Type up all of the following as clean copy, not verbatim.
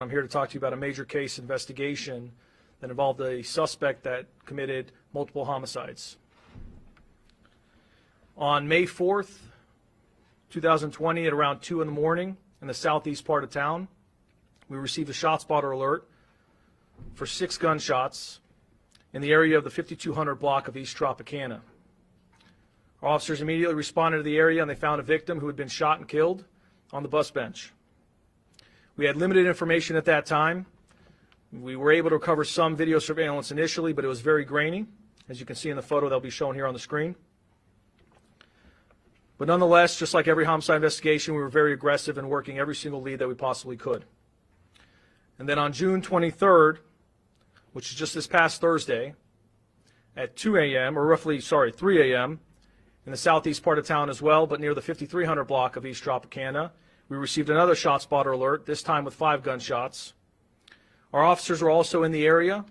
I'm here to talk to you about a major case investigation that involved a suspect that committed multiple homicides. On May 4th, 2020, at around 2 in the morning in the southeast part of town, we received a ShotSpotter alert for 6 gunshots in the area of the 5200 block of East Tropicana. Our officers immediately responded to the area and they found a victim who had been shot and killed on the bus bench. We had limited information at that time. We were able to recover some video surveillance initially, but it was very grainy, as you can see in the photo that will be shown here on the screen. But nonetheless, just like every homicide investigation, we were very aggressive in working every single lead that we possibly could. And then on June 23rd, which is just this past Thursday, at 2 a.m., or 3 a.m., in the southeast part of town as well, but near the 5300 block of East Tropicana, we received another ShotSpotter alert, this time with 5 gunshots. Our officers were also in the area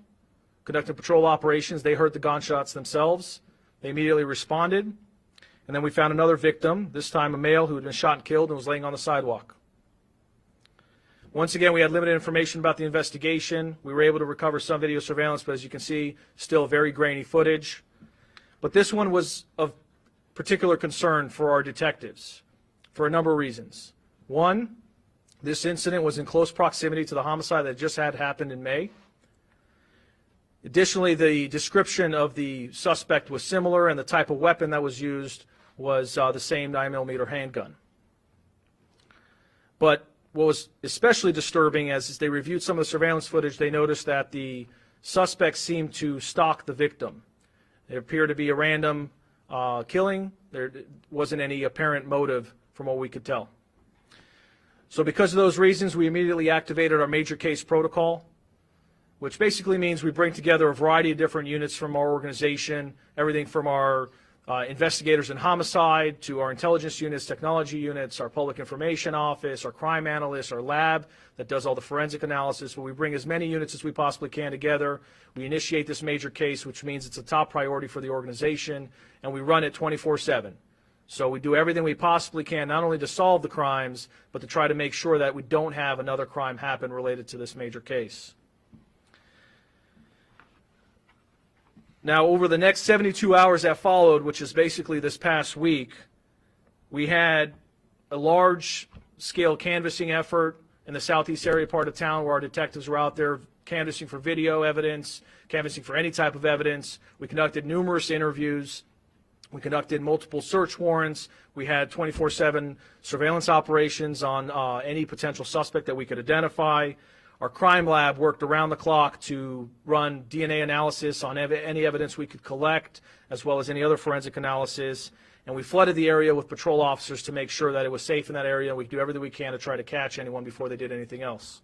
conducting patrol operations. They heard the gunshots themselves. They immediately responded. And then we found another victim, this time a male who had been shot and killed and was laying on the sidewalk. Once again, we had limited information about the investigation. We were able to recover some video surveillance, but as you can see, still very grainy footage. But this one was of particular concern for our detectives for a number of reasons. One, this incident was in close proximity to the homicide that just had happened in May. Additionally, the description of the suspect was similar, and the type of weapon that was used was the same 9mm handgun. But what was especially disturbing, as they reviewed some of the surveillance footage, they noticed that the suspect seemed to stalk the victim. It appeared to be a random killing. There wasn't any apparent motive from what we could tell. So because of those reasons, we immediately activated our major case protocol, which basically means we bring together a variety of different units from our organization, everything from our investigators in homicide to our intelligence units, technology units, our public information office, our crime analysts, our lab that does all the forensic analysis. But we bring as many units as we possibly can together. We initiate this major case, which means it's a top priority for the organization, and we run it 24/7. So we do everything we possibly can, not only to solve the crimes, but to try to make sure that we don't have another crime happen related to this major case. Now, over the next 72 hours that followed, which is basically this past week, we had a large-scale canvassing effort in the southeast area part of town where our detectives were out there canvassing for video evidence, canvassing for any type of evidence. We conducted numerous interviews. We conducted multiple search warrants. We had 24/7 surveillance operations on any potential suspect that we could identify. Our crime lab worked around the clock to run DNA analysis on any evidence we could collect, as well as any other forensic analysis. And we flooded the area with patrol officers to make sure that it was safe in that area, and we do everything we can to try to catch anyone before they did anything else.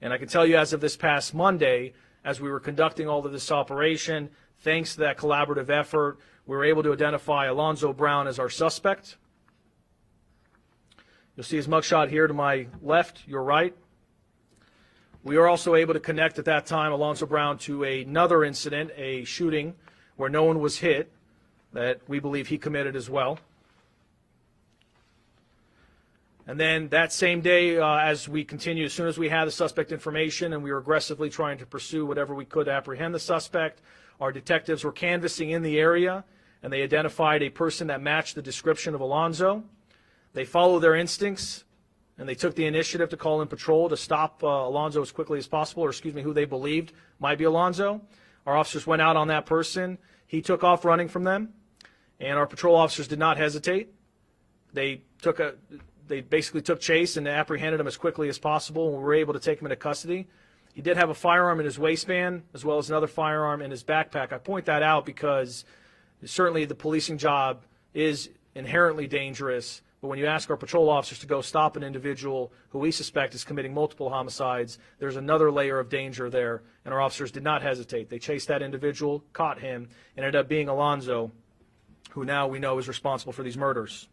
And I can tell you, as of this past Monday, as we were conducting all of this operation, thanks to that collaborative effort, we were able to identify Alonzo Brown as our suspect. You'll see his mugshot here to my left, your right. We were also able to connect at that time Alonzo Brown to another incident, a shooting where no one was hit, that we believe he committed as well. And then that same day, as we continued, as soon as we had the suspect information and we were aggressively trying to pursue whatever we could to apprehend the suspect, our detectives were canvassing in the area, and they identified a person that matched the description of Alonzo. They followed their instincts, and they took the initiative to call in patrol to stop Alonzo as quickly as possible, or excuse me, who they believed might be Alonzo. Our officers went out on that person. He took off running from them, and our patrol officers did not hesitate. They basically took chase and apprehended him as quickly as possible, and we were able to take him into custody. He did have a firearm in his waistband, as well as another firearm in his backpack. I point that out because certainly the policing job is inherently dangerous, but when you ask our patrol officers to go stop an individual who we suspect is committing multiple homicides, there's another layer of danger there, and our officers did not hesitate. They chased that individual, caught him, and ended up being Alonzo, who now we know is responsible for these murders.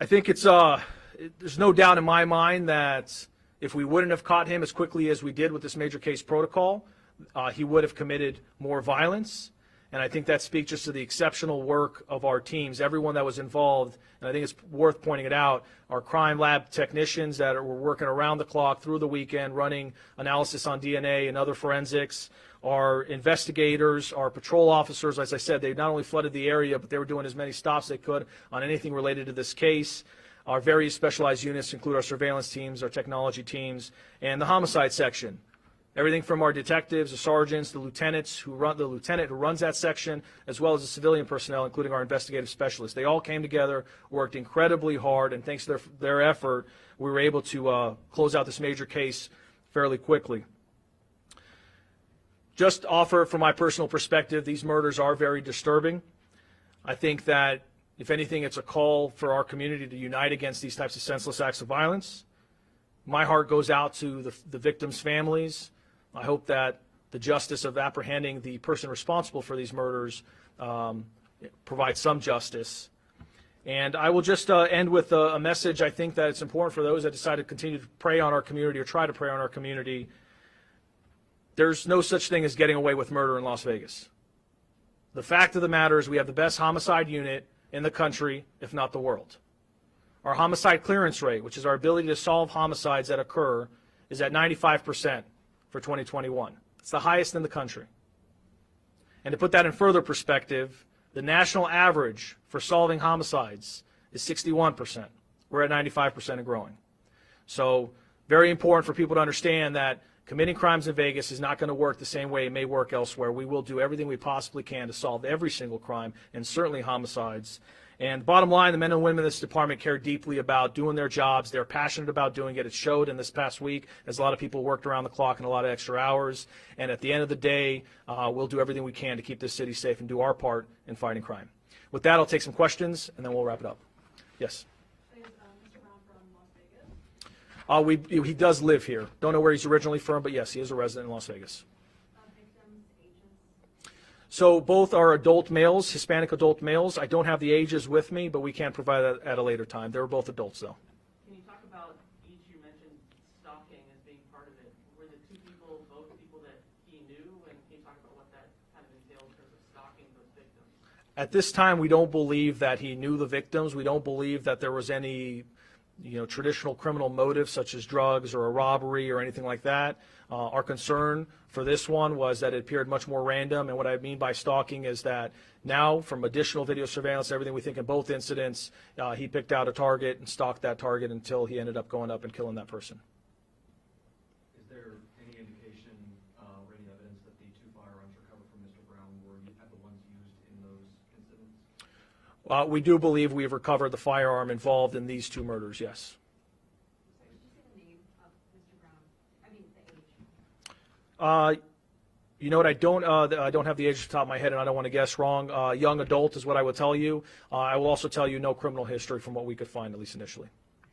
I think there's no doubt in my mind that if we wouldn't have caught him as quickly as we did with this major case protocol, he would have committed more violence. And I think that speaks just to the exceptional work of our teams, everyone that was involved. And I think it's worth pointing it out. Our crime lab technicians that were working around the clock through the weekend, running analysis on DNA and other forensics. Our investigators, our patrol officers, as I said, they not only flooded the area, but they were doing as many stops they could on anything related to this case. Our various specialized units include our surveillance teams, our technology teams, and the homicide section. Everything from our detectives, the sergeants, the lieutenants who run, the lieutenant who runs that section, as well as the civilian personnel, including our investigative specialists. They all came together, worked incredibly hard, and thanks to their effort, we were able to close out this major case fairly quickly. Just offer from my personal perspective, these murders are very disturbing. I think that, if anything, it's a call for our community to unite against these types of senseless acts of violence. My heart goes out to the victims' families. I hope that the justice of apprehending the person responsible for these murders provides some justice. And I will just end with a message. I think that it's important for those that decide to continue to prey on our community or try to prey on our community. There's no such thing as getting away with murder in Las Vegas. The fact of the matter is we have the best homicide unit in the country, if not the world. Our homicide clearance rate, which is our ability to solve homicides that occur, is at 95% for 2021. It's the highest in the country. And to put that in further perspective, the national average for solving homicides is 61%. We're at 95% and growing. So very important for people to understand that committing crimes in Vegas is not going to work the same way it may work elsewhere. We will do everything we possibly can to solve every single crime, and certainly homicides. And bottom line, the men and women in this department care deeply about doing their jobs. They're passionate about doing it. It showed in this past week as a lot of people worked around the clock and a lot of extra hours. And at the end of the day, we'll do everything we can to keep this city safe and do our part in fighting crime. With that, I'll take some questions, and then we'll wrap it up. Yes? Mr. Brown from Las Vegas? He does live here. Don't know where he's originally from, but yes, he is a resident in Las Vegas. Victims, ages? So both are adult males, Hispanic adult males. I don't have the ages with me, but we can provide that at a later time. They were both adults, though. Can you talk about each? You mentioned stalking as being part of it. Were the two people both people that he knew? And can you talk about what that kind of entailed in terms of stalking those victims? At this time, we don't believe that he knew the victims. We don't believe that there was any traditional criminal motive such as drugs or a robbery or anything like that. Our concern for this one was that it appeared much more random, and what I mean by stalking is that now from additional video surveillance, everything we think in both incidents, he picked out a target and stalked that target until he ended up going up and killing that person. Is there any indication or any evidence that the two firearms recovered from Mr. Brown were the ones used in those incidents? We do believe we've recovered the firearm involved in these two murders, yes. Sorry, did you say the name of Mr. Brown? I mean, the age. You know what? I don't have the age off the top of my head, and I don't want to guess wrong. Young adult is what I would tell you. I will also tell you no criminal history from what we could find, at least initially.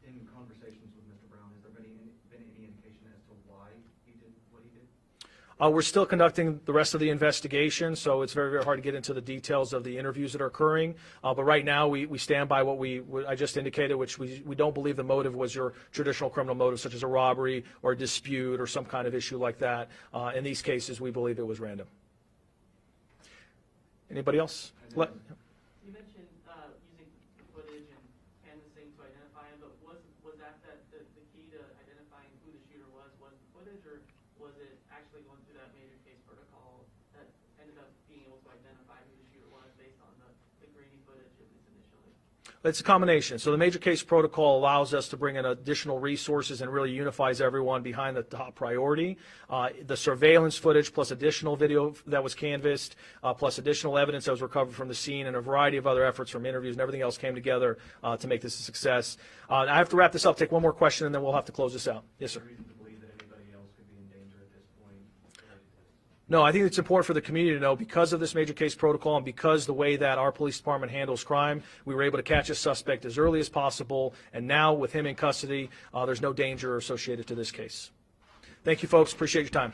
In conversations with Mr. Brown, has there been any indication as to why he did what he did? We're still conducting the rest of the investigation, so it's very, very hard to get into the details of the interviews that are occurring. But right now, we stand by what I just indicated, which we don't believe the motive was your traditional criminal motive, such as a robbery or a dispute or some kind of issue like that. In these cases, we believe it was random. Anybody else? You mentioned using footage and canvassing to identify him, but was that the key to identifying who the shooter was the footage, or was it actually going through that major case protocol that ended up being able to identify who the shooter was based on the grainy footage, at least initially? It's a combination. So the major case protocol allows us to bring in additional resources and really unifies everyone behind the top priority. The surveillance footage plus additional video that was canvassed, plus additional evidence that was recovered from the scene, and a variety of other efforts from interviews and everything else came together to make this a success. I have to wrap this up, take one more question, and then we'll have to close this out. Yes, sir. No, I think it's important for the community to know, because of this major case protocol and because the way that our police department handles crime, we were able to catch a suspect as early as possible, and now with him in custody, there's no danger associated to this case. Thank you, folks. Appreciate your time.